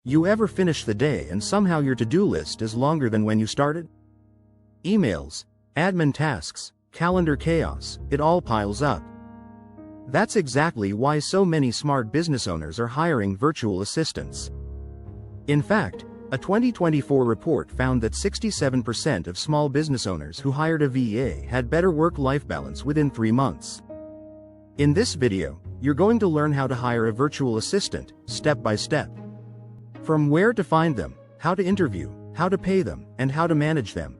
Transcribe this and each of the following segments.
You ever finish the day and somehow your to-do list is longer than when you started? Emails, admin tasks, calendar chaos, it all piles up. That's exactly why so many smart business owners are hiring virtual assistants. In fact, a 2024 report found that 67% of small business owners who hired a VA had better work-life balance within 3 months. In this video, you're going to learn how to hire a virtual assistant, step by step. From where to find them, how to interview, how to pay them, and how to manage them.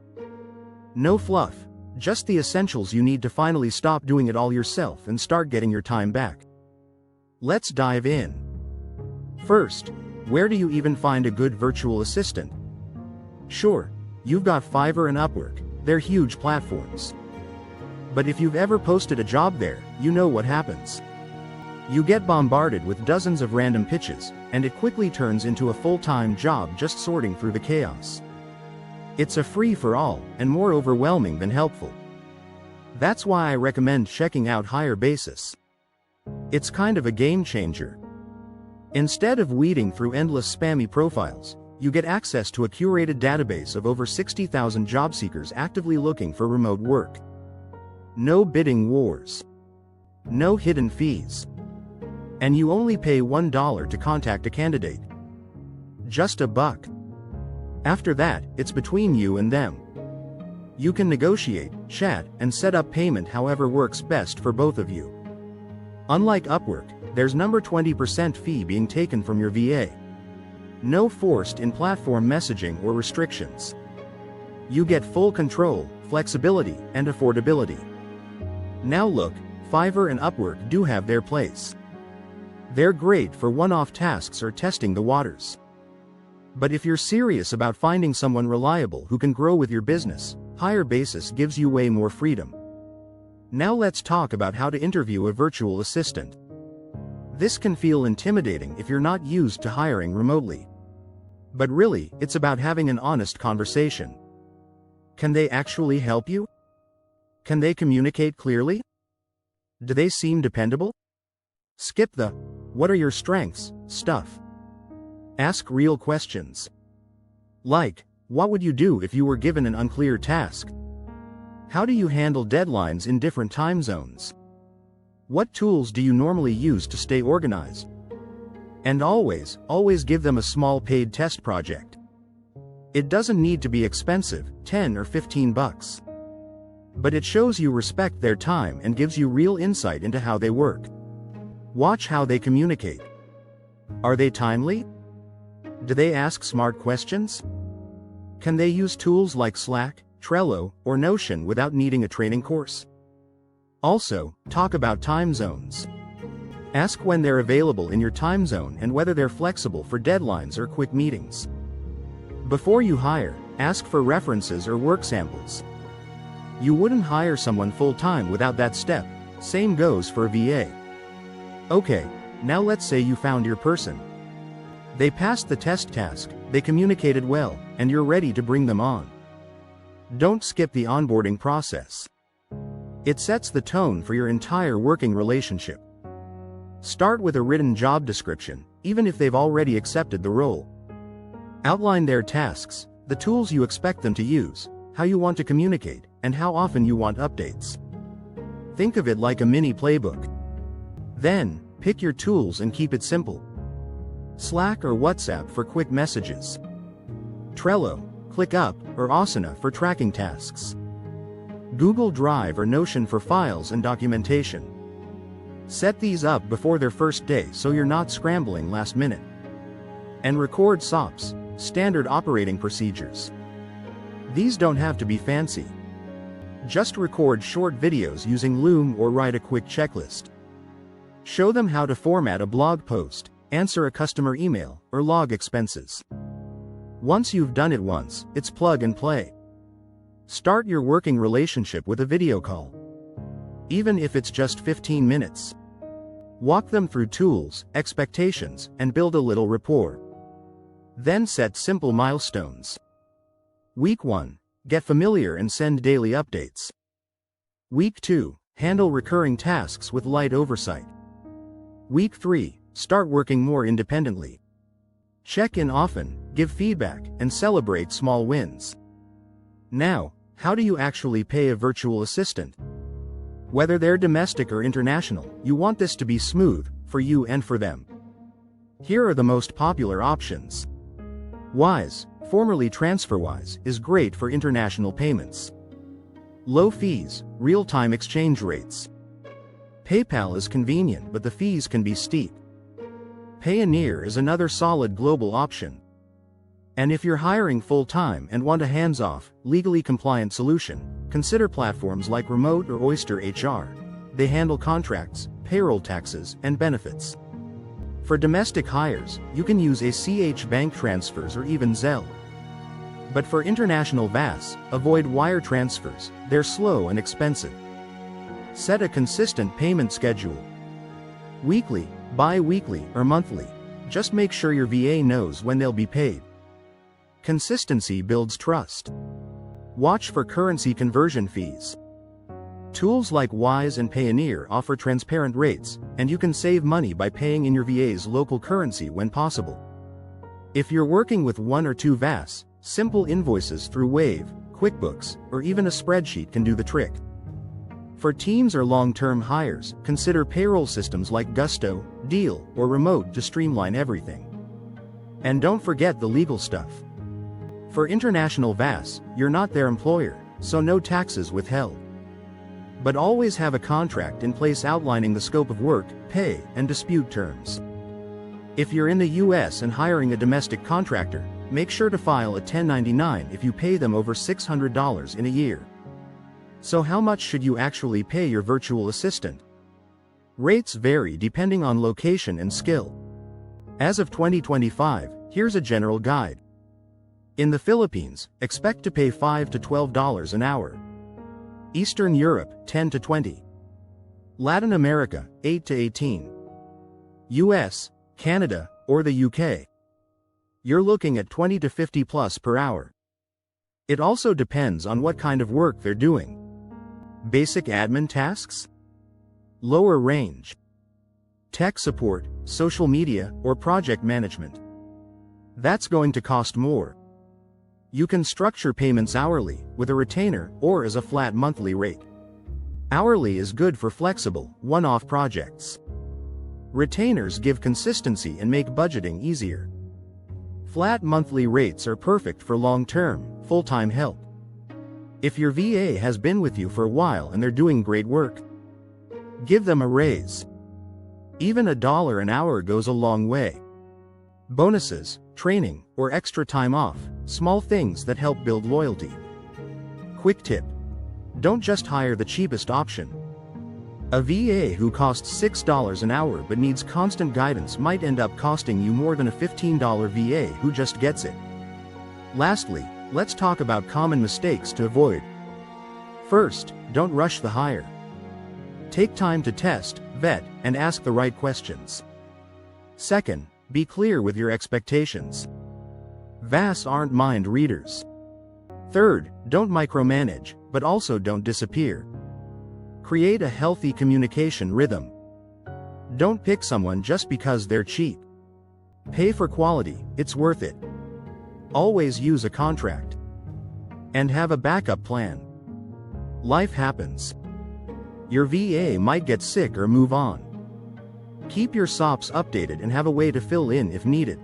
No fluff, just the essentials you need to finally stop doing it all yourself and start getting your time back. Let's dive in. First, where do you even find a good virtual assistant? Sure, you've got Fiverr and Upwork, they're huge platforms. But if you've ever posted a job there, you know what happens. You get bombarded with dozens of random pitches, and it quickly turns into a full-time job just sorting through the chaos. It's a free-for-all, and more overwhelming than helpful. That's why I recommend checking out HireBasis. It's kind of a game changer. Instead of weeding through endless spammy profiles, you get access to a curated database of over 60,000 job seekers actively looking for remote work. No bidding wars. No hidden fees. And you only pay $1 to contact a candidate. Just $1. After that, it's between you and them. You can negotiate, chat, and set up payment however works best for both of you. Unlike Upwork, there's no 20% fee being taken from your VA. No forced in-platform messaging or restrictions. You get full control, flexibility, and affordability. Now look, Fiverr and Upwork do have their place. They're great for one-off tasks or testing the waters. But if you're serious about finding someone reliable who can grow with your business, HireBasis gives you way more freedom. Now let's talk about how to interview a virtual assistant. This can feel intimidating if you're not used to hiring remotely. But really, it's about having an honest conversation. Can they actually help you? Can they communicate clearly? Do they seem dependable? Skip the "what are your strengths" stuff. Ask real questions. Like, what would you do if you were given an unclear task? How do you handle deadlines in different time zones? What tools do you normally use to stay organized? And always give them a small paid test project. It doesn't need to be expensive, $10 or $15. But it shows you respect their time and gives you real insight into how they work. Watch how they communicate. Are they timely? Do they ask smart questions? Can they use tools like Slack, Trello, or Notion without needing a training course? Also, talk about time zones. Ask when they're available in your time zone and whether they're flexible for deadlines or quick meetings. Before you hire, ask for references or work samples. You wouldn't hire someone full-time without that step. Same goes for a VA. Okay, now let's say you found your person. They passed the test task, they communicated well, and you're ready to bring them on. Don't skip the onboarding process. It sets the tone for your entire working relationship. Start with a written job description, even if they've already accepted the role. Outline their tasks, the tools you expect them to use, how you want to communicate, and how often you want updates. Think of it like a mini playbook. Then, pick your tools and keep it simple. Slack or WhatsApp for quick messages. Trello, ClickUp, or Asana for tracking tasks. Google Drive or Notion for files and documentation. Set these up before their first day so you're not scrambling last minute. And record SOPs, standard operating procedures. These don't have to be fancy. Just record short videos using Loom or write a quick checklist. Show them how to format a blog post, answer a customer email, or log expenses. Once you've done it once, it's plug and play. Start your working relationship with a video call. Even if it's just 15 minutes. Walk them through tools, expectations, and build a little rapport. Then set simple milestones. Week 1. Get familiar and send daily updates. Week 2. Handle recurring tasks with light oversight. Week 3. Start working more independently. Check in often, give feedback, and celebrate small wins. Now, how do you actually pay a virtual assistant? Whether they're domestic or international, you want this to be smooth, for you and for them. Here are the most popular options. Wise, formerly TransferWise, is great for international payments. Low fees, real-time exchange rates. PayPal is convenient, but the fees can be steep. Payoneer is another solid global option. And if you're hiring full-time and want a hands-off, legally compliant solution, consider platforms like Remote or Oyster HR. They handle contracts, payroll taxes, and benefits. For domestic hires, you can use ACH bank transfers or even Zelle. But for international VAS, avoid wire transfers, they're slow and expensive. Set a consistent payment schedule. Weekly, bi-weekly, or monthly. Just make sure your VA knows when they'll be paid. Consistency builds trust. Watch for currency conversion fees. Tools like Wise and Payoneer offer transparent rates, and you can save money by paying in your VA's local currency when possible. If you're working with 1 or 2 VAS, simple invoices through Wave, QuickBooks, or even a spreadsheet can do the trick. For teams or long-term hires, consider payroll systems like Gusto, Deal, or Remote to streamline everything. And don't forget the legal stuff. For international VAS, you're not their employer, so no taxes withheld. But always have a contract in place outlining the scope of work, pay, and dispute terms. If you're in the US and hiring a domestic contractor, make sure to file a 1099 if you pay them over $600 in a year. So how much should you actually pay your virtual assistant? Rates vary depending on location and skill. As of 2025, here's a general guide. In the Philippines, expect to pay $5 to $12 an hour. Eastern Europe, 10 to 20. Latin America, 8 to 18. US, Canada, or the UK. You're looking at 20 to 50 plus per hour. It also depends on what kind of work they're doing. Basic admin tasks? Lower range. Tech support, social media, or project management. That's going to cost more. You can structure payments hourly, with a retainer, or as a flat monthly rate. Hourly is good for flexible, one-off projects. Retainers give consistency and make budgeting easier. Flat monthly rates are perfect for long-term, full-time help. If your VA has been with you for a while and they're doing great work, give them a raise. Even $1 an hour goes a long way. Bonuses, training, or extra time off, small things that help build loyalty. Quick tip: don't just hire the cheapest option. A VA who costs $6 an hour but needs constant guidance might end up costing you more than a $15 VA who just gets it. Lastly, let's talk about common mistakes to avoid. First, don't rush the hire. Take time to test, vet, and ask the right questions. Second, be clear with your expectations. VAS aren't mind readers. Third, don't micromanage, but also don't disappear. Create a healthy communication rhythm. Don't pick someone just because they're cheap. Pay for quality, it's worth it. Always use a contract. And have a backup plan. Life happens. Your VA might get sick or move on. Keep your SOPs updated and have a way to fill in if needed.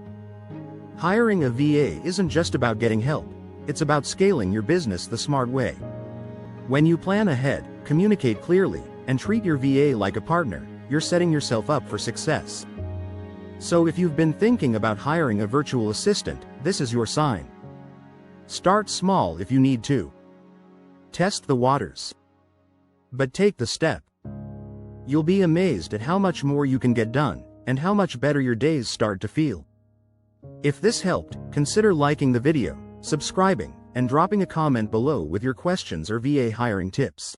Hiring a VA isn't just about getting help, it's about scaling your business the smart way. When you plan ahead, communicate clearly, and treat your VA like a partner, you're setting yourself up for success. So if you've been thinking about hiring a virtual assistant, this is your sign. Start small if you need to. Test the waters. But take the step. You'll be amazed at how much more you can get done, and how much better your days start to feel. If this helped, consider liking the video, subscribing, and dropping a comment below with your questions or VA hiring tips.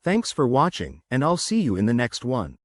Thanks for watching, and I'll see you in the next one.